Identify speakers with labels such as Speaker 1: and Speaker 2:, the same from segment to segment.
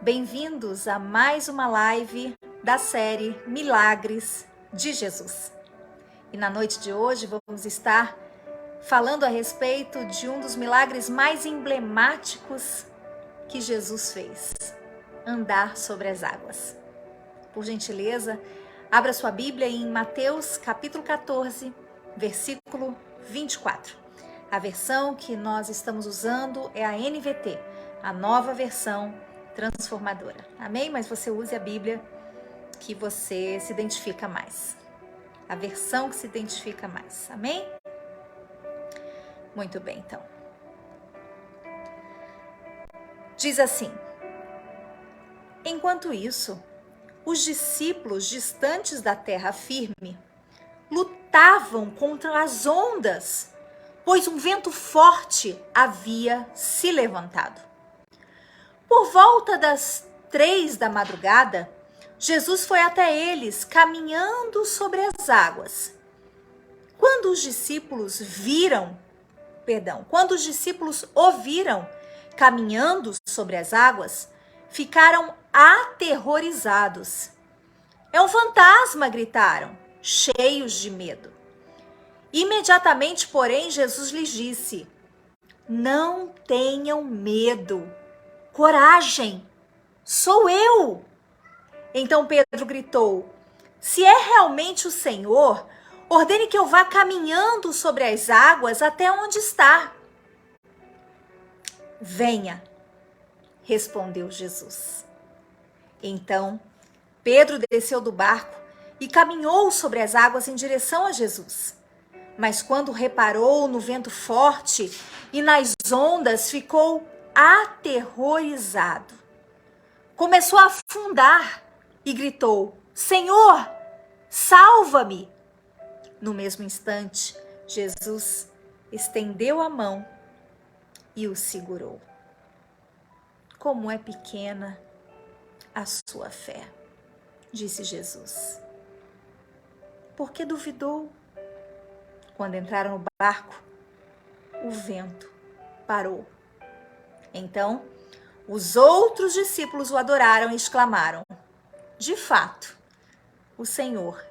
Speaker 1: Bem-vindos a mais uma live da série Milagres de Jesus. E na noite de hoje vamos estar falando a respeito de um dos milagres mais emblemáticos que Jesus fez: andar sobre as águas. Por gentileza, abra sua Bíblia em Mateus capítulo 14, versículo 24. A versão que nós estamos usando é a NVT, a nova versão transformadora. Amém? Mas você use a Bíblia que você se identifica mais. A versão que se identifica mais. Amém? Muito bem, então. Diz assim: enquanto isso, os discípulos distantes da terra firme lutavam contra as ondas, pois um vento forte havia se levantado. Por volta das 3 da madrugada, Jesus foi até eles, caminhando sobre as águas. Quando os discípulos ouviram caminhando sobre as águas, ficaram aterrorizados. É um fantasma, gritaram, cheios de medo. Imediatamente, porém, Jesus lhes disse: não tenham medo. Coragem, sou eu! Então Pedro gritou: se é realmente o Senhor, ordene que eu vá caminhando sobre as águas até onde está. Venha, respondeu Jesus. Então Pedro desceu do barco e caminhou sobre as águas em direção a Jesus. Mas quando reparou no vento forte e nas ondas, ficou aterrorizado. Começou a afundar e gritou: Senhor, salva-me! No mesmo instante, Jesus estendeu a mão e o segurou. Como é pequena a sua fé, disse Jesus. Por que duvidou? Quando entraram no barco, o vento parou. Então, os outros discípulos o adoraram e exclamaram: de fato, o Senhor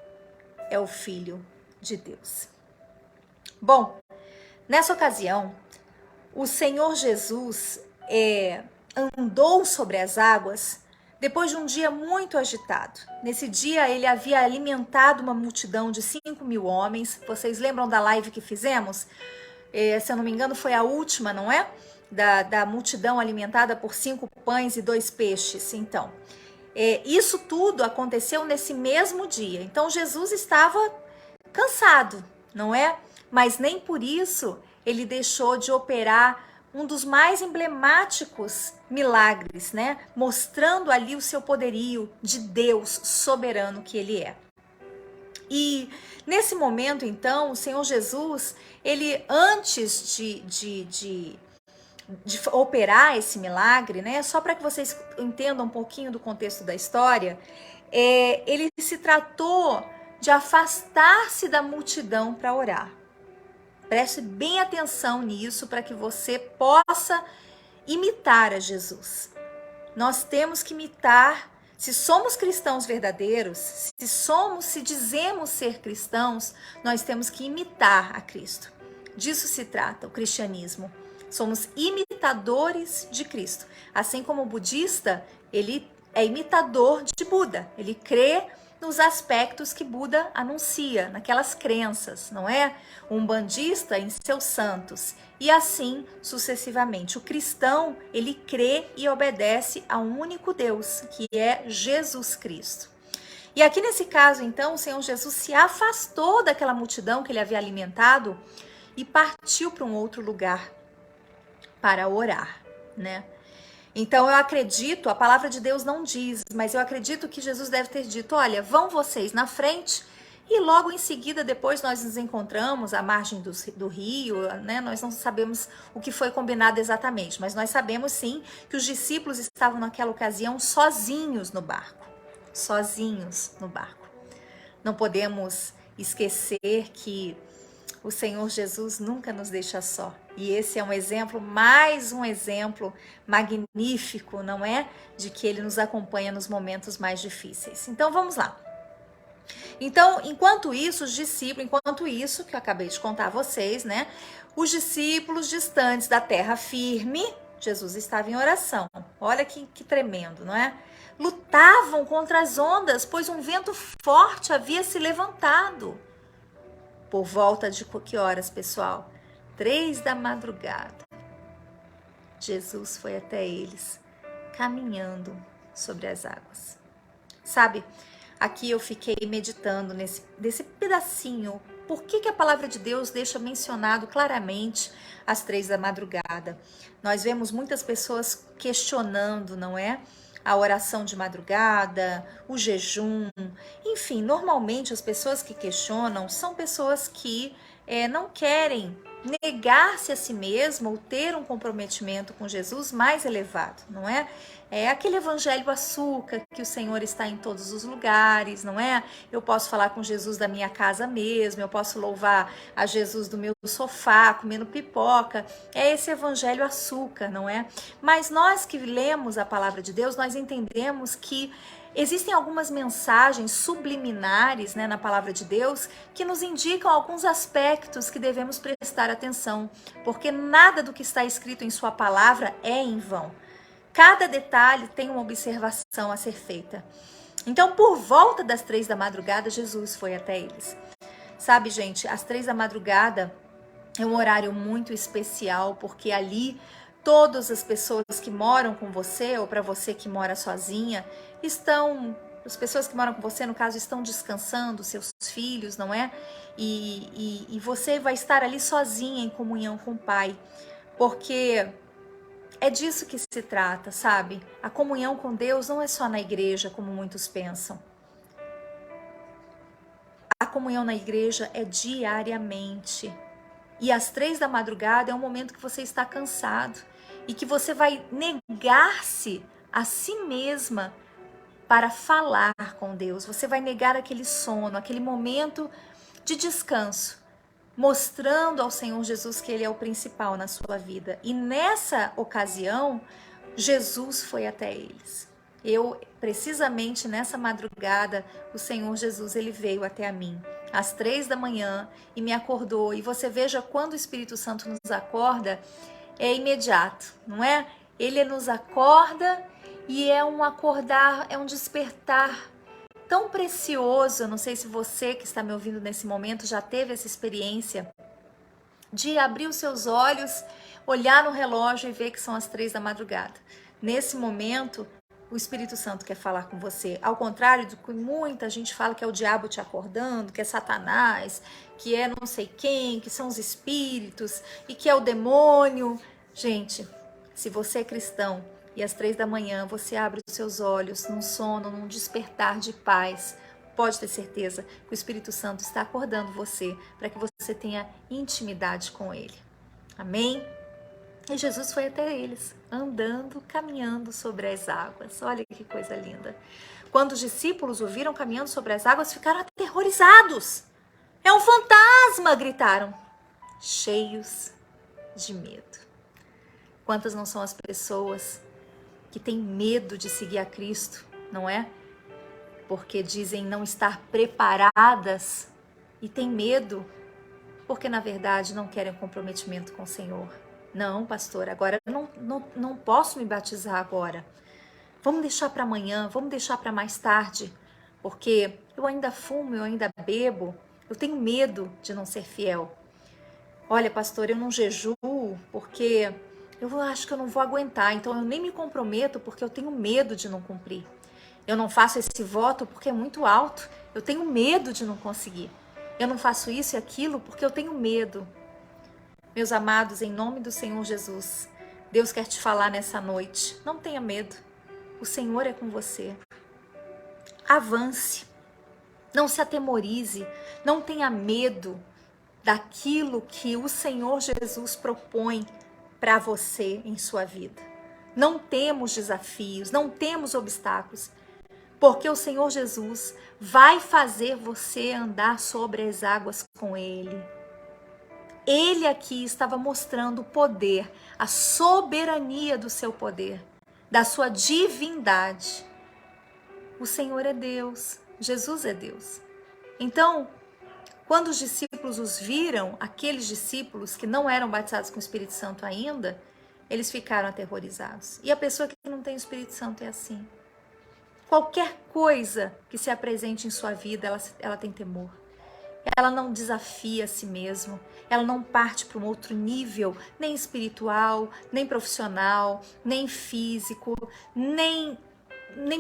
Speaker 1: é o Filho de Deus. Bom, nessa ocasião, o Senhor Jesus andou sobre as águas depois de um dia muito agitado. Nesse dia, ele havia alimentado uma multidão de 5.000 homens. Vocês lembram da live que fizemos? Se eu não me engano, foi a última, não é? Da multidão alimentada por 5 pães e 2 peixes. Então, isso tudo aconteceu nesse mesmo dia. Então, Jesus estava cansado, não é? Mas nem por isso ele deixou de operar um dos mais emblemáticos milagres, né? Mostrando ali o seu poderio de Deus soberano que ele é. E nesse momento, então, o Senhor Jesus, ele antes de operar esse milagre, né? Só para que vocês entendam um pouquinho do contexto da história, ele se tratou de afastar-se da multidão para orar. Preste bem atenção nisso para que você possa imitar a Jesus. Nós temos que imitar. Se somos cristãos verdadeiros, se dizemos ser cristãos, nós temos que imitar a Cristo. Disso se trata o cristianismo. Somos imitadores de Cristo. Assim como o budista, ele é imitador de Buda. Ele crê nos aspectos que Buda anuncia, naquelas crenças, não é? O umbandista em seus santos. E assim sucessivamente. O cristão, ele crê e obedece a um único Deus, que é Jesus Cristo. E aqui nesse caso, então, o Senhor Jesus se afastou daquela multidão que ele havia alimentado e partiu para um outro lugar para orar, né? Então eu acredito, a palavra de Deus não diz, mas eu acredito que Jesus deve ter dito: olha, vão vocês na frente e logo em seguida, depois nós nos encontramos à margem do rio, né? Nós não sabemos o que foi combinado exatamente, mas nós sabemos sim que os discípulos estavam naquela ocasião sozinhos no barco. Sozinhos no barco. Não podemos esquecer que o Senhor Jesus nunca nos deixa só. E esse é um exemplo, mais um exemplo magnífico, não é? De que ele nos acompanha nos momentos mais difíceis. Então vamos lá. Então, enquanto isso, que eu acabei de contar a vocês, né? Os discípulos distantes da terra firme, Jesus estava em oração. Olha que tremendo, não é? Lutavam contra as ondas, pois um vento forte havia se levantado. Por volta de que horas, pessoal? 3 da madrugada. Jesus foi até eles, caminhando sobre as águas. Sabe, aqui eu fiquei meditando nesse pedacinho. Por que a palavra de Deus deixa mencionado claramente às 3 da madrugada? Nós vemos muitas pessoas questionando, não é? A oração de madrugada, o jejum, enfim, normalmente as pessoas que questionam são pessoas que não querem negar-se a si mesmo ou ter um comprometimento com Jesus mais elevado, não é? É aquele evangelho açúcar que o Senhor está em todos os lugares, não é? Eu posso falar com Jesus da minha casa mesmo, eu posso louvar a Jesus do meu sofá, comendo pipoca. É esse evangelho açúcar, não é? Mas nós que lemos a palavra de Deus, nós entendemos que existem algumas mensagens subliminares, né, na palavra de Deus que nos indicam alguns aspectos que devemos prestar atenção, porque nada do que está escrito em sua palavra é em vão. Cada detalhe tem uma observação a ser feita. Então, por volta das 3 da madrugada, Jesus foi até eles. Sabe, gente, às 3 da madrugada é um horário muito especial, porque ali todas as pessoas que moram com você, ou para você que mora sozinha, as pessoas que moram com você, no caso, estão descansando, seus filhos, não é? E você vai estar ali sozinha em comunhão com o Pai, porque é disso que se trata, sabe? A comunhão com Deus não é só na igreja, como muitos pensam. A comunhão na igreja é diariamente. E às 3 da madrugada é um momento que você está cansado e que você vai negar-se a si mesma para falar com Deus. Você vai negar aquele sono, aquele momento de descanso, mostrando ao Senhor Jesus que Ele é o principal na sua vida. E nessa ocasião, Jesus foi até eles. Precisamente nessa madrugada, o Senhor Jesus, Ele veio até a mim, às 3 da manhã, e me acordou. E você veja, quando o Espírito Santo nos acorda, é imediato, não é? Ele nos acorda e é um acordar, é um despertar tão precioso. Eu não sei se você que está me ouvindo nesse momento já teve essa experiência de abrir os seus olhos, olhar no relógio e ver que são as 3 da madrugada. Nesse momento, o Espírito Santo quer falar com você. Ao contrário do que muita gente fala que é o diabo te acordando, que é Satanás, que é não sei quem, que são os espíritos e que é o demônio. Gente, se você é cristão e às 3 da manhã você abre os seus olhos num sono, num despertar de paz, pode ter certeza que o Espírito Santo está acordando você para que você tenha intimidade com Ele. Amém? E Jesus foi até eles, andando, caminhando sobre as águas. Olha que coisa linda. Quando os discípulos o viram caminhando sobre as águas, ficaram aterrorizados. É um fantasma, gritaram, cheios de medo. Quantas não são as pessoas que têm medo de seguir a Cristo, não é? Porque dizem não estar preparadas e têm medo, porque na verdade não querem comprometimento com o Senhor. Não, pastor, agora não posso me batizar agora. Vamos deixar para amanhã, vamos deixar para mais tarde, porque eu ainda fumo, eu ainda bebo, eu tenho medo de não ser fiel. Olha, pastor, eu não jejuo porque eu acho que eu não vou aguentar, então eu nem me comprometo porque eu tenho medo de não cumprir. Eu não faço esse voto porque é muito alto, eu tenho medo de não conseguir. Eu não faço isso e aquilo porque eu tenho medo. Meus amados, em nome do Senhor Jesus, Deus quer te falar nessa noite. Não tenha medo, o Senhor é com você. Avance, não se atemorize, não tenha medo daquilo que o Senhor Jesus propõe para você em sua vida. Não temos desafios, não temos obstáculos, porque o Senhor Jesus vai fazer você andar sobre as águas com Ele. Ele aqui estava mostrando o poder, a soberania do seu poder, da sua divindade. O Senhor é Deus, Jesus é Deus. Então, quando os discípulos os viram, aqueles discípulos que não eram batizados com o Espírito Santo ainda, eles ficaram aterrorizados. E a pessoa que não tem o Espírito Santo é assim. Qualquer coisa que se apresente em sua vida, ela tem temor. Ela não desafia a si mesma, ela não parte para um outro nível, nem espiritual, nem profissional, nem físico, nem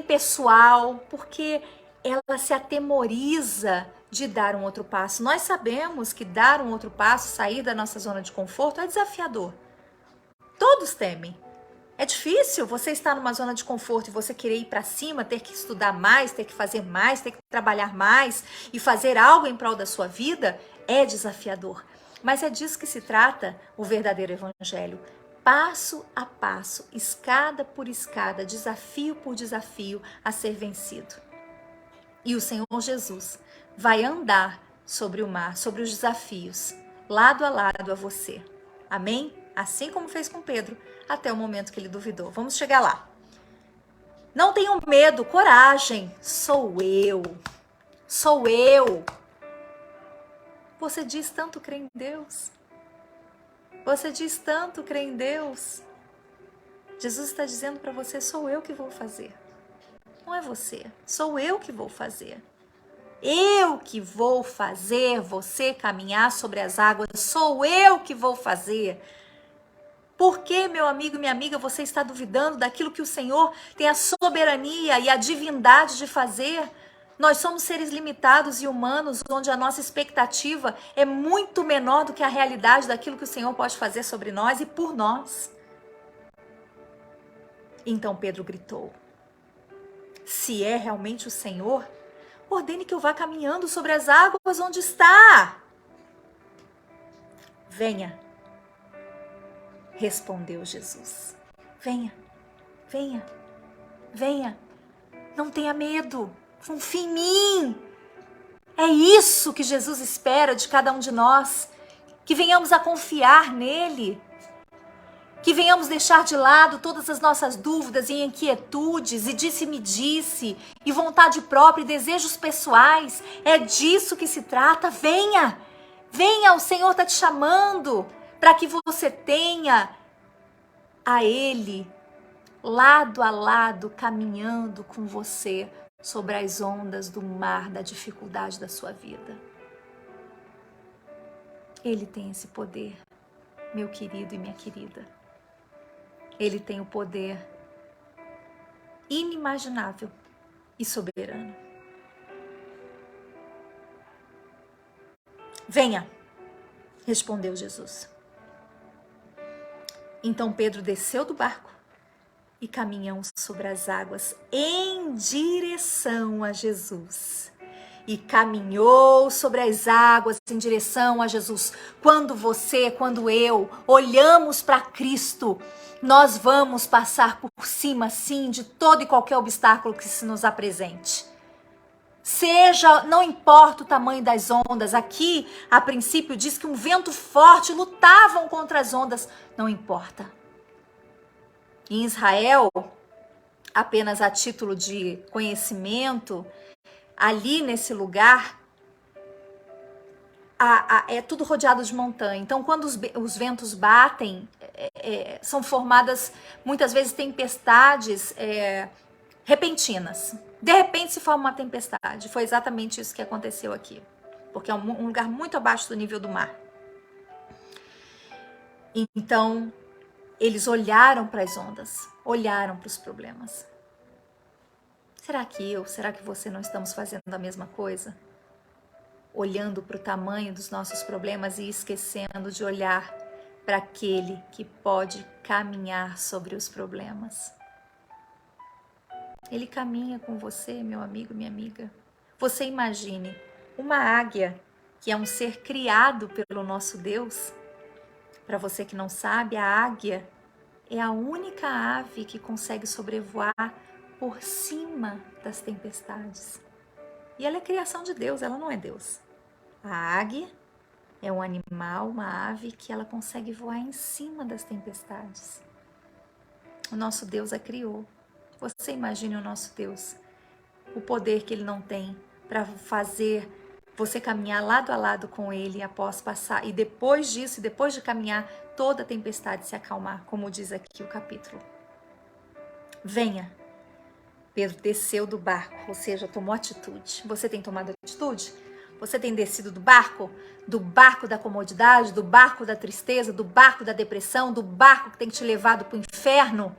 Speaker 1: pessoal, porque ela se atemoriza de dar um outro passo. Nós sabemos que dar um outro passo, sair da nossa zona de conforto, é desafiador. Todos temem. É difícil você estar numa zona de conforto e você querer ir para cima, ter que estudar mais, ter que fazer mais, ter que trabalhar mais e fazer algo em prol da sua vida. É desafiador. Mas é disso que se trata o verdadeiro evangelho. Passo a passo, escada por escada, desafio por desafio a ser vencido. E o Senhor Jesus vai andar sobre o mar, sobre os desafios, lado a lado a você. Amém? Assim como fez com Pedro, até o momento que ele duvidou. Vamos chegar lá. Não tenham medo, coragem. Sou eu. Sou eu. Você diz tanto crer em Deus. Você diz tanto crer em Deus. Jesus está dizendo para você, sou eu que vou fazer. Não é você, sou eu que vou fazer. Eu que vou fazer você caminhar sobre as águas. Sou eu que vou fazer. Por que, meu amigo e minha amiga, você está duvidando daquilo que o Senhor tem a soberania e a divindade de fazer? Nós somos seres limitados e humanos, onde a nossa expectativa é muito menor do que a realidade daquilo que o Senhor pode fazer sobre nós e por nós. Então Pedro gritou, se é realmente o Senhor, ordene que eu vá caminhando sobre as águas onde está. Venha. Respondeu Jesus. Venha, venha, venha. Não tenha medo. Confie em mim. É isso que Jesus espera de cada um de nós. Que venhamos a confiar nele. Que venhamos deixar de lado todas as nossas dúvidas e inquietudes e disse-me-disse e vontade própria e desejos pessoais. É disso que se trata. Venha, venha, o Senhor está te chamando para que você tenha a Ele lado a lado caminhando com você sobre as ondas do mar da dificuldade da sua vida. Ele tem esse poder, meu querido e minha querida. Ele tem o poder inimaginável e soberano. Venha, respondeu Jesus. Então Pedro desceu do barco e caminham sobre as águas em direção a Jesus. E caminhou sobre as águas em direção a Jesus. Quando você, quando eu olhamos para Cristo, nós vamos passar por cima, sim, de todo e qualquer obstáculo que se nos apresente. Seja, não importa o tamanho das ondas. Aqui, a princípio, diz que um vento forte lutavam contra as ondas. Não importa. Em Israel, apenas a título de conhecimento, ali nesse lugar, é tudo rodeado de montanha. Então, quando os ventos batem, são formadas, muitas vezes, tempestades repentinas. De repente se forma uma tempestade. Foi exatamente isso que aconteceu aqui. Porque é um lugar muito abaixo do nível do mar. Então, eles olharam para as ondas, olharam para os problemas. Será que você não estamos fazendo a mesma coisa? Olhando para o tamanho dos nossos problemas e esquecendo de olhar para aquele que pode caminhar sobre os problemas. Ele caminha com você, meu amigo, minha amiga. Você imagine uma águia, que é um ser criado pelo nosso Deus. Para você que não sabe, a águia é a única ave que consegue sobrevoar por cima das tempestades. E ela é criação de Deus, ela não é Deus. A águia É um animal, uma ave que ela consegue voar em cima das tempestades. O nosso Deus a criou. Você imagine o nosso Deus, o poder que ele não tem para fazer você caminhar lado a lado com ele após passar, e depois disso, depois de caminhar, toda a tempestade se acalmar, como diz aqui o capítulo. Venha. Pedro desceu do barco, ou seja, tomou atitude. Você tem tomado atitude? Você tem descido do barco da comodidade, do barco da tristeza, do barco da depressão, do barco que tem te levado para o inferno?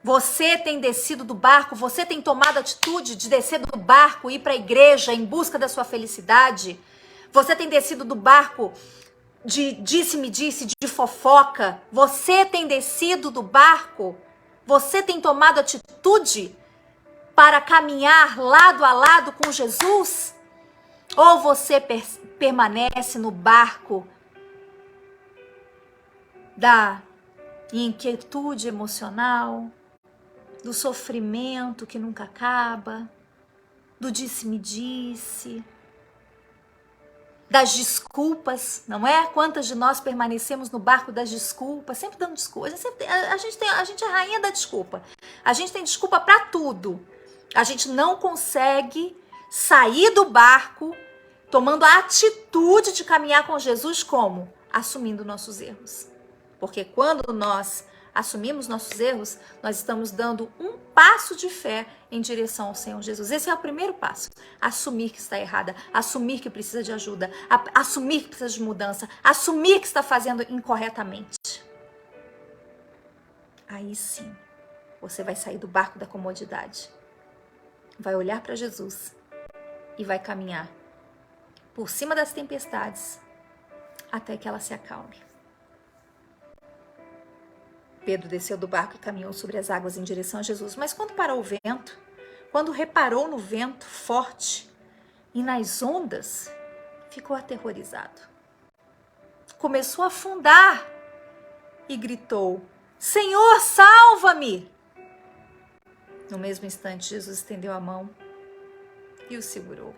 Speaker 1: Você tem descido do barco, você tem tomado atitude de descer do barco, ir para a igreja em busca da sua felicidade? Você tem descido do barco de disse-me-disse, de fofoca? Você tem descido do barco? Você tem tomado atitude para caminhar lado a lado com Jesus? Ou você permanece no barco da inquietude emocional, do sofrimento que nunca acaba, do disse-me-disse, das desculpas, não é? Quantas de nós permanecemos no barco das desculpas, sempre dando desculpas. A gente é a rainha da desculpa. A gente tem desculpa para tudo. A gente não consegue sair do barco tomando a atitude de caminhar com Jesus como? Assumindo nossos erros. Porque quando nós assumimos nossos erros, nós estamos dando um passo de fé em direção ao Senhor Jesus. Esse é o primeiro passo. Assumir que está errada, assumir que precisa de ajuda, assumir que precisa de mudança, assumir que está fazendo incorretamente. Aí sim, você vai sair do barco da comodidade, vai olhar para Jesus e vai caminhar por cima das tempestades até que ela se acalme. Pedro desceu do barco e caminhou sobre as águas em direção a Jesus. Mas quando parou o vento, quando reparou no vento forte e nas ondas, ficou aterrorizado. Começou a afundar e gritou: Senhor, salva-me! No mesmo instante, Jesus estendeu a mão e o segurou.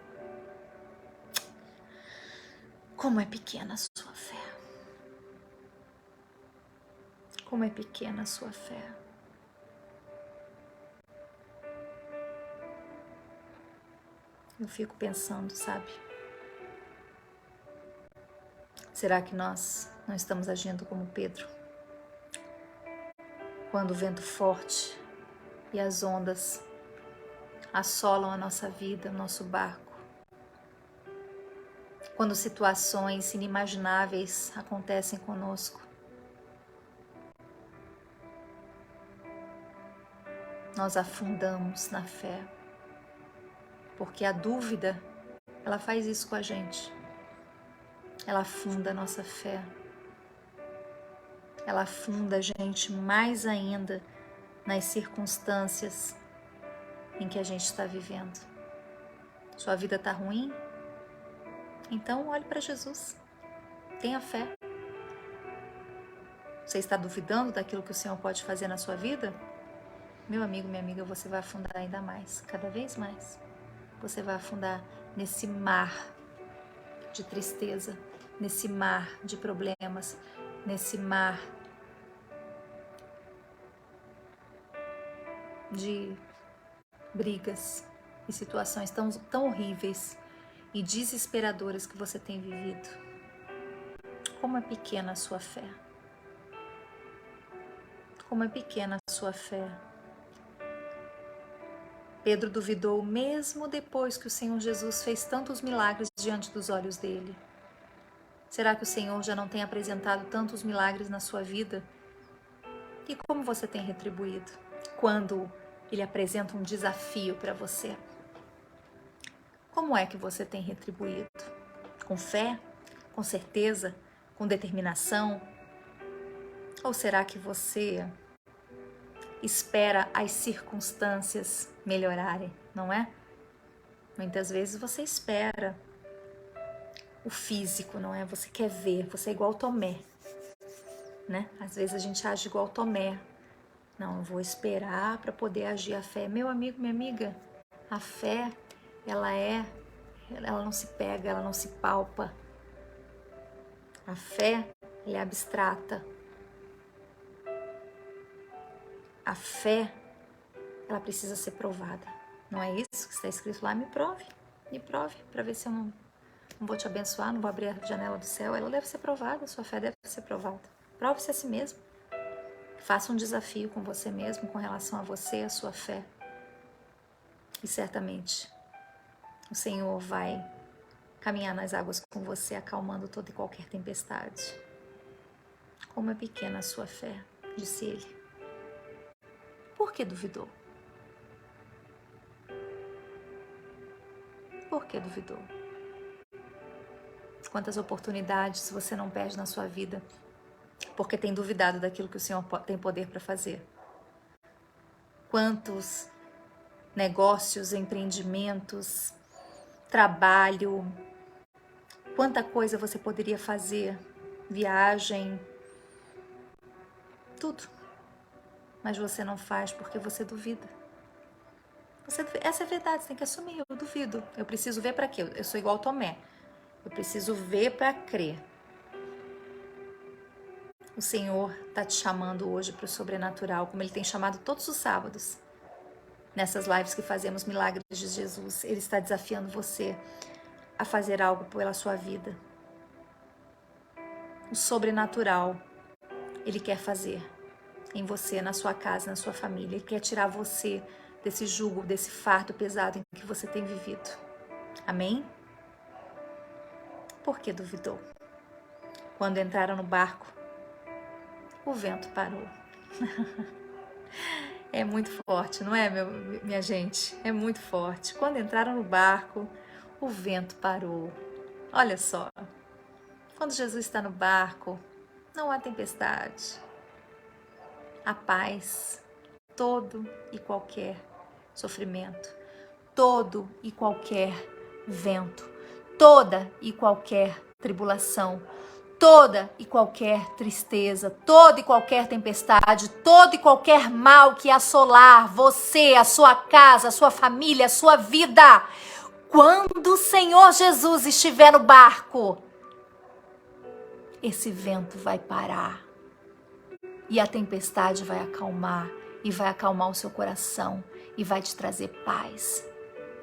Speaker 1: Como é pequena a sua fé! Como é pequena a sua fé. Eu fico pensando, sabe? Será que nós não estamos agindo como Pedro? Quando o vento forte e as ondas assolam a nossa vida, o nosso barco. Quando situações inimagináveis acontecem conosco. Nós afundamos na fé, porque a dúvida, ela faz isso com a gente. Ela afunda a nossa fé. Ela afunda a gente mais ainda nas circunstâncias em que a gente está vivendo. Sua vida está ruim? Então olhe para Jesus. Tenha fé. Você está duvidando daquilo que o Senhor pode fazer na sua vida? Meu amigo, minha amiga, você vai afundar ainda mais, cada vez mais. Você vai afundar nesse mar de tristeza, nesse mar de problemas, nesse mar de brigas e situações tão horríveis e desesperadoras que você tem vivido. Como é pequena a sua fé. Como é pequena a sua fé. Pedro duvidou mesmo depois que o Senhor Jesus fez tantos milagres diante dos olhos dele. Será que o Senhor já não tem apresentado tantos milagres na sua vida? E como você tem retribuído quando Ele apresenta um desafio para você? Como é que você tem retribuído? Com fé? Com certeza? Com determinação? Ou será que você espera as circunstâncias melhorarem, não é? Muitas vezes você espera o físico, não é? Você quer ver, você é igual Tomé, né? Às vezes a gente age igual Tomé. Não, eu vou esperar para poder agir a fé. Meu amigo, minha amiga, a fé, ela é ela não se pega, ela não se palpa. A fé, ela é abstrata. A fé, ela precisa ser provada. Não é isso que está escrito lá? Me prove para ver se eu não vou te abençoar, não vou abrir a janela do céu. Ela deve ser provada, a sua fé deve ser provada. Prove-se a si mesmo. Faça um desafio com você mesmo com relação a você e a sua fé. E certamente o Senhor vai caminhar nas águas com você, acalmando toda e qualquer tempestade. Como é pequena a sua fé, disse ele. Por que duvidou? Por que duvidou? Quantas oportunidades você não perde na sua vida porque tem duvidado daquilo que o Senhor tem poder para fazer? Quantos negócios, empreendimentos, trabalho, quanta coisa você poderia fazer, viagem, tudo. Mas você não faz porque você duvida. Essa é a verdade, você tem que assumir. Eu duvido. Eu preciso ver para quê? Eu sou igual Tomé. Eu preciso ver para crer. O Senhor está te chamando hoje para o sobrenatural, como Ele tem chamado todos os sábados. Nessas lives que fazemos milagres de Jesus, Ele está desafiando você a fazer algo pela sua vida. O sobrenatural Ele quer fazer em você, na sua casa, na sua família. Ele quer tirar você desse jugo, desse fardo pesado em que você tem vivido. Amém? Por que duvidou? Quando entraram no barco, o vento parou. É muito forte, não é, minha gente? É muito forte. Quando entraram no barco, o vento parou. Olha só, quando Jesus está no barco, não há tempestade. Há paz, todo e qualquer sofrimento, todo e qualquer vento, toda e qualquer tribulação, toda e qualquer tristeza, toda e qualquer tempestade, todo e qualquer mal que assolar você, a sua casa, a sua família, a sua vida. Quando o Senhor Jesus estiver no barco, esse vento vai parar e a tempestade vai acalmar e vai acalmar o seu coração e vai te trazer paz.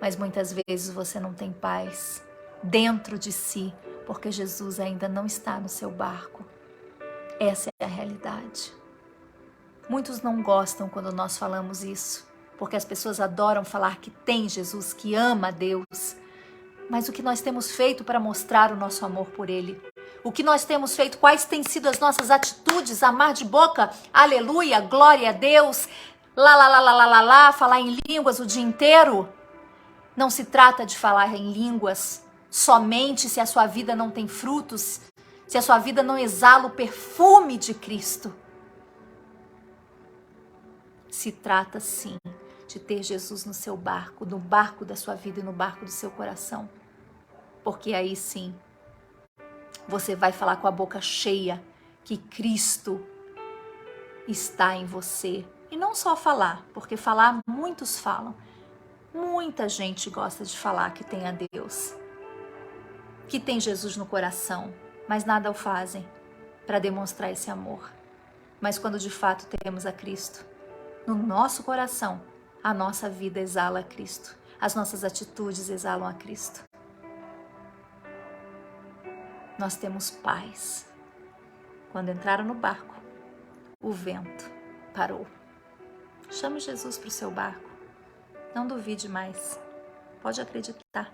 Speaker 1: Mas muitas vezes você não tem paz dentro de si, porque Jesus ainda não está no seu barco. Essa é a realidade. Muitos não gostam quando nós falamos isso, porque as pessoas adoram falar que tem Jesus, que ama a Deus. Mas o que nós temos feito para mostrar o nosso amor por Ele? O que nós temos feito? Quais têm sido as nossas atitudes? Amar de boca, aleluia, glória a Deus, falar em línguas o dia inteiro? Não se trata de falar em línguas somente se a sua vida não tem frutos, se a sua vida não exala o perfume de Cristo. Se trata sim de ter Jesus no seu barco, no barco da sua vida e no barco do seu coração. Porque aí sim, você vai falar com a boca cheia que Cristo está em você. E não só falar, porque falar muitos falam. Muita gente gosta de falar que tem a Deus, que tem Jesus no coração, mas nada o fazem para demonstrar esse amor. Mas quando de fato temos a Cristo no nosso coração, a nossa vida exala a Cristo, as nossas atitudes exalam a Cristo. Nós temos paz. Quando entraram no barco, o vento parou. Chame Jesus para o seu barco. Não duvide mais. Pode acreditar.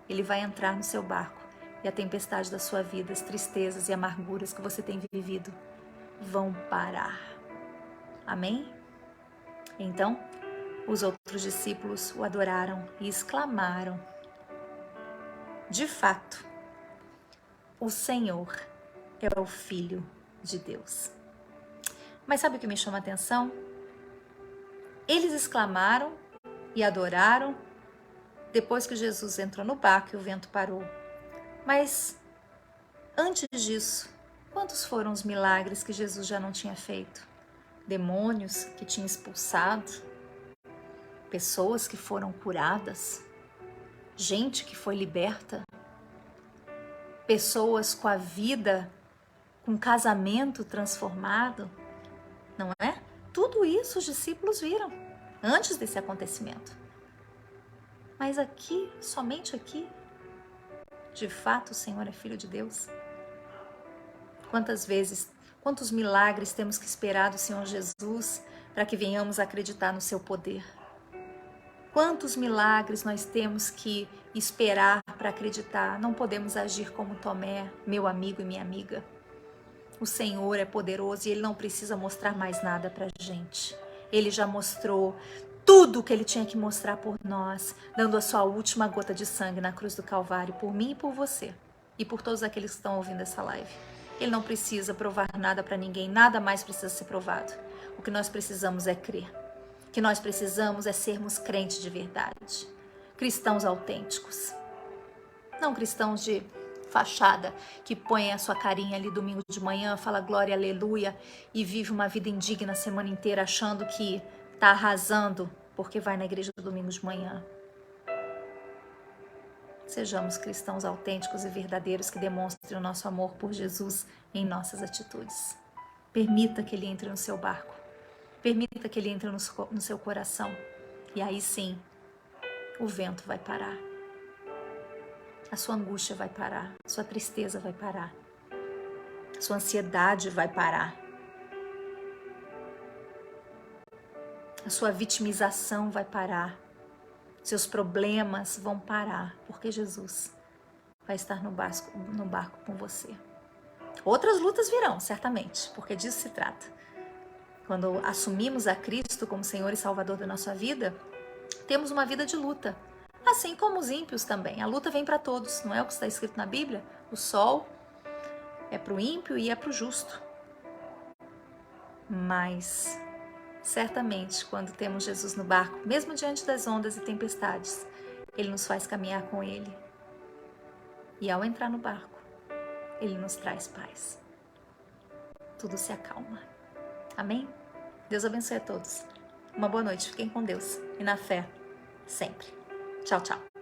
Speaker 1: Ele vai entrar no seu barco e a tempestade da sua vida, as tristezas e amarguras que você tem vivido vão parar. Amém? Então, os outros discípulos o adoraram e exclamaram: de fato, o Senhor é o Filho de Deus. Mas sabe o que me chama a atenção? Eles exclamaram e adoraram depois que Jesus entrou no barco e o vento parou. Mas antes disso, quantos foram os milagres que Jesus já não tinha feito? Demônios que tinha expulsado, pessoas que foram curadas, gente que foi liberta, pessoas com a vida, com casamento transformado, não é? Tudo isso os discípulos viram antes desse acontecimento. Mas aqui, somente aqui, de fato o Senhor é Filho de Deus? Quantas vezes, quantos milagres temos que esperar do Senhor Jesus para que venhamos a acreditar no seu poder? Quantos milagres nós temos que esperar para acreditar? Não podemos agir como Tomé, meu amigo e minha amiga. O Senhor é poderoso e Ele não precisa mostrar mais nada para a gente. Ele já mostrou tudo o que Ele tinha que mostrar por nós, dando a sua última gota de sangue na cruz do Calvário, por mim e por você, e por todos aqueles que estão ouvindo essa live. Ele não precisa provar nada para ninguém, nada mais precisa ser provado. O que nós precisamos é crer. O que nós precisamos é sermos crentes de verdade, cristãos autênticos, não cristãos de fachada, que põe a sua carinha ali domingo de manhã, fala glória, aleluia, e vive uma vida indigna a semana inteira, achando que tá arrasando porque vai na igreja do domingo de manhã. Sejamos cristãos autênticos e verdadeiros que demonstrem o nosso amor por Jesus em nossas atitudes. Permita que Ele entre no seu barco. Permita que Ele entre no seu coração. E aí sim, o vento vai parar. A sua angústia vai parar. A sua tristeza vai parar. A sua ansiedade vai parar. A sua vitimização vai parar. Seus problemas vão parar, porque Jesus vai estar no barco com você. Outras lutas virão, certamente, porque disso se trata. Quando assumimos a Cristo como Senhor e Salvador da nossa vida, temos uma vida de luta, assim como os ímpios também. A luta vem para todos, não é o que está escrito na Bíblia? O sol é para o ímpio e é para o justo. Mas certamente, quando temos Jesus no barco, mesmo diante das ondas e tempestades, Ele nos faz caminhar com Ele. E ao entrar no barco, Ele nos traz paz. Tudo se acalma. Amém? Deus abençoe a todos. Uma boa noite. Fiquem com Deus. E na fé, sempre. Tchau, tchau.